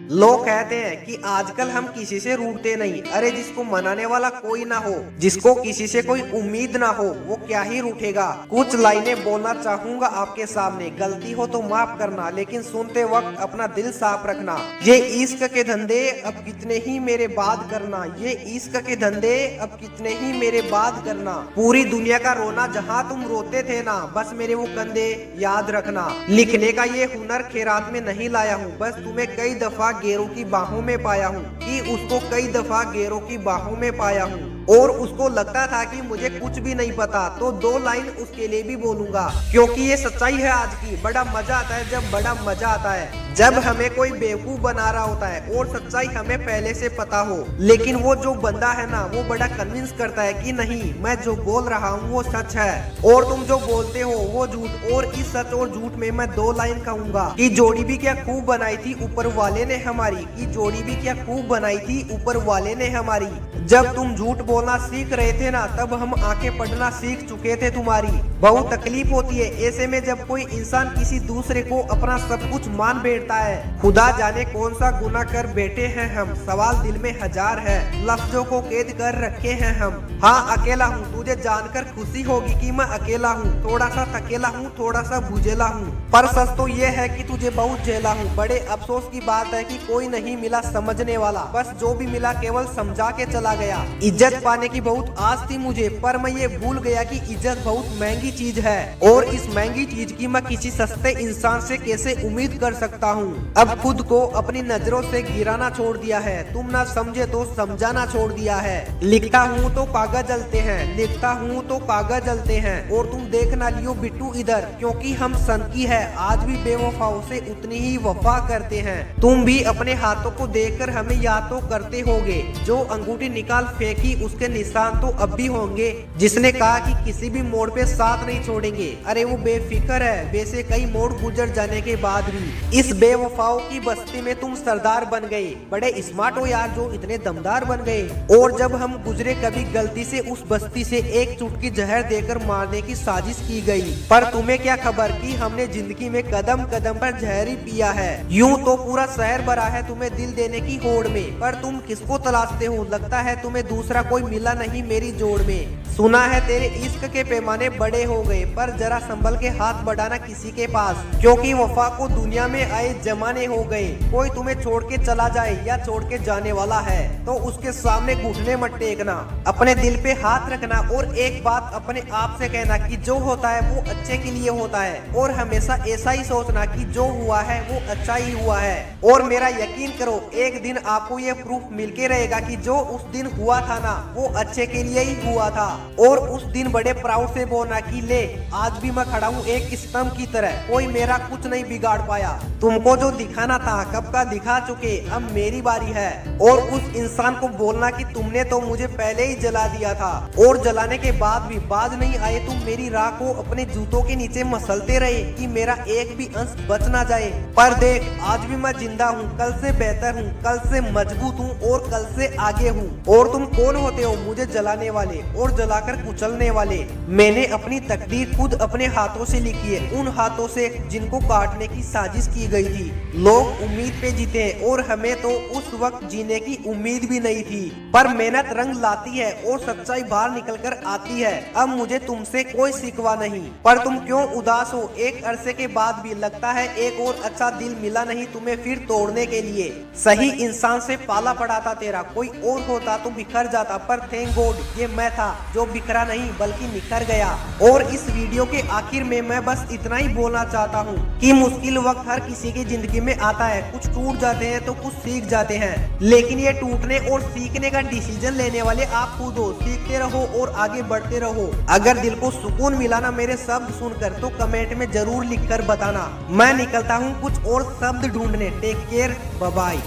लोग कहते हैं कि आजकल हम किसी से रूठते नहीं। अरे जिसको मनाने वाला कोई ना हो, जिसको किसी से कोई उम्मीद ना हो, वो क्या ही रूठेगा। कुछ लाइनें बोलना चाहूंगा आपके सामने, गलती हो तो माफ करना, लेकिन सुनते वक्त अपना दिल साफ रखना। ये इश्क के धंधे अब कितने ही मेरे बाद करना, ये इश्क के धंधे अब कितने ही मेरे बाद करना। पूरी दुनिया का रोना जहाँ तुम रोते थे ना, बस मेरे वो कंधे याद रखना। लिखने का ये हुनर खैरात में नहीं लाया हूँ, बस तुम्हें कई दफा गैरों की बाहों में पाया हूँ, कि उसको कई दफा गैरों की बाहों में पाया हूँ और उसको लगता था कि मुझे कुछ भी नहीं पता। तो दो लाइन उसके लिए भी बोलूंगा, क्योंकि ये सच्चाई है आज की। बड़ा मजा आता है जब बड़ा मजा आता है जब हमें कोई बेवकूफ बना रहा होता है और सच्चाई हमें पहले से पता हो, लेकिन वो जो बंदा है ना, वो बड़ा कन्विंस करता है कि नहीं, मैं जो बोल रहा हूँ वो सच है और तुम जो बोलते हो वो झूठ। और इस सच और झूठ में मैं दो लाइन कहूंगा कि जोड़ी भी क्या खूब बनाई थी ऊपर वाले ने हमारी, कि जोड़ी भी क्या खूब बनाई थी ऊपर वाले ने हमारी। जब तुम झूठ बोलना सीख रहे थे ना, तब हम आंखें पढ़ना सीख चुके थे तुम्हारी। बहुत तकलीफ होती है ऐसे में जब कोई इंसान किसी दूसरे को अपना सब कुछ मान बैठता है। खुदा जाने कौन सा गुनाह कर बैठे हैं हम, सवाल दिल में हजार है, लफ्जों को कैद कर रखे हैं हम। हाँ अकेला हूँ, तुझे जानकर खुशी होगी कि मैं अकेला हूँ, थोड़ा सा थकेला हूँ, थोड़ा सा बुझेला हूँ, पर सच तो ये है कि तुझे बहुत झेला हूँ। बड़े अफसोस की बात है कि कोई नहीं मिला समझने वाला, बस जो भी मिला केवल समझा के चला गया। इज्जत पाने की बहुत आस थी मुझे, पर मैं ये भूल गया कि इज्जत बहुत महंगी चीज है और इस महंगी चीज की मैं किसी सस्ते इंसान से कैसे उम्मीद कर सकता हूँ। अब खुद को अपनी नजरों से गिराना छोड़ दिया है, तुम ना समझे तो समझाना छोड़ दिया है। लिखता हूँ तो कागज जलते हैं, लिखता हूँ तो कागज जलते हैं, और तुम देख ना लियो बिट्टू इधर, क्योंकि हम सन की है आज भी बेवफाओं से उतनी ही वफा करते हैं। तुम भी अपने हाथों को देखकर हमें याद तो करते होगे, जो अंगूठी निकाल फेंकी उसके निशान तो अब भी होंगे। जिसने कहा कि किसी भी मोड़ पे साथ नहीं छोड़ेंगे, अरे वो बेफिक्र है वैसे कई मोड़ गुजर जाने के बाद भी। इस बेवफाओं की बस्ती में तुम सरदार बन गए, बड़े स्मार्ट हो यार जो इतने दमदार बन गए। और जब हम गुजरे कभी गलती से उस बस्ती से एक चुटकी जहर देकर मारने की साजिश की गई, पर तुम्हें क्या खबर कि हमने जिंदगी में कदम कदम पर जहर ही पिया है। यूं तो पूरा शहर भरा है तुम्हें दिल देने की होड़ में, पर तुम किसको तलाशते हो, लगता है तुम्हें दूसरा कोई मिला नहीं मेरी जोड़ में। सुना है तेरे इश्क के पैमाने बड़े हो गए, पर जरा संभल के हाथ बढ़ाना किसी के पास, क्योंकि वफा को दुनिया में आए जमाने हो गए। कोई तुम्हें छोड़ के चला जाए या छोड़ के जाने वाला है तो उसके सामने घुटने मत टेकना, अपने दिल पे हाथ रखना और एक बात अपने आप से कहना कि जो होता है वो अच्छे के लिए होता है, और हमेशा ऐसा ही सोचना कि जो हुआ है वो अच्छा ही हुआ है। और मेरा यकीन करो एक दिन आपको ये प्रूफ मिलके रहेगा कि जो उस दिन हुआ था ना, वो अच्छे के लिए ही हुआ था। और उस दिन बड़े प्राउड से बोलना कि ले आज भी मैं खड़ा हूँ एक स्तंभ की तरह, कोई मेरा कुछ नहीं बिगाड़ पाया। तुमको जो दिखाना था कब का दिखा चुके, अब मेरी बारी है। और उस इंसान को बोलना कि तुमने तो मुझे पहले ही जला दिया था, और जलाने के बाद भी बाज नहीं आए तुम मेरी राह को अपने जूतों के नीचे मसलते रहे कि मेरा एक भी अंश बच ना जाए। पर देख आज भी मैं जिंदा हूँ, कल से बेहतर हूँ, कल से मजबूत हूँ और कल से आगे हूँ। और तुम कौन होते हो मुझे जलाने वाले और जलाकर कुचलने वाले। मैंने अपनी तकदीर खुद अपने हाथों से लिखी है, उन हाथों से जिनको काटने की साजिश की गई थी। लोग उम्मीद पे जीते हैं और हमें तो उस वक्त जीने की उम्मीद भी नहीं थी, पर मेहनत रंग लाती है और सच्चाई बाहर निकल कर आती है। अब मुझे तुमसे कोई शिकवा नहीं, पर तुम क्यों उदास हो, एक अरसे के बाद भी लगता है एक और अच्छा दिल मिला नहीं तुम्हें फिर तोड़ने के लिए। सही इंसान से पाला पड़ा था तेरा, कोई और होता तो बिखर जाता, पर थैंक गॉड ये मैं था जो बिखरा नहीं बल्कि निखर गया। और इस वीडियो के आखिर में मैं बस इतना ही बोलना चाहता हूँ कि मुश्किल वक्त हर किसी की जिंदगी में आता है, कुछ टूट जाते हैं तो कुछ सीख जाते हैं, लेकिन ये टूटने और सीखने का डिसीजन लेने वाले आप खुद हो। सीखते रहो और आगे बढ़ते रहो। अगर दिल को सुकून मिला ना मेरे शब्द सुनकर तो कमेंट में जरूर लिख कर बताना। मैं निकलता हूँ कुछ और शब्द ढूंढने। Take care, bye bye.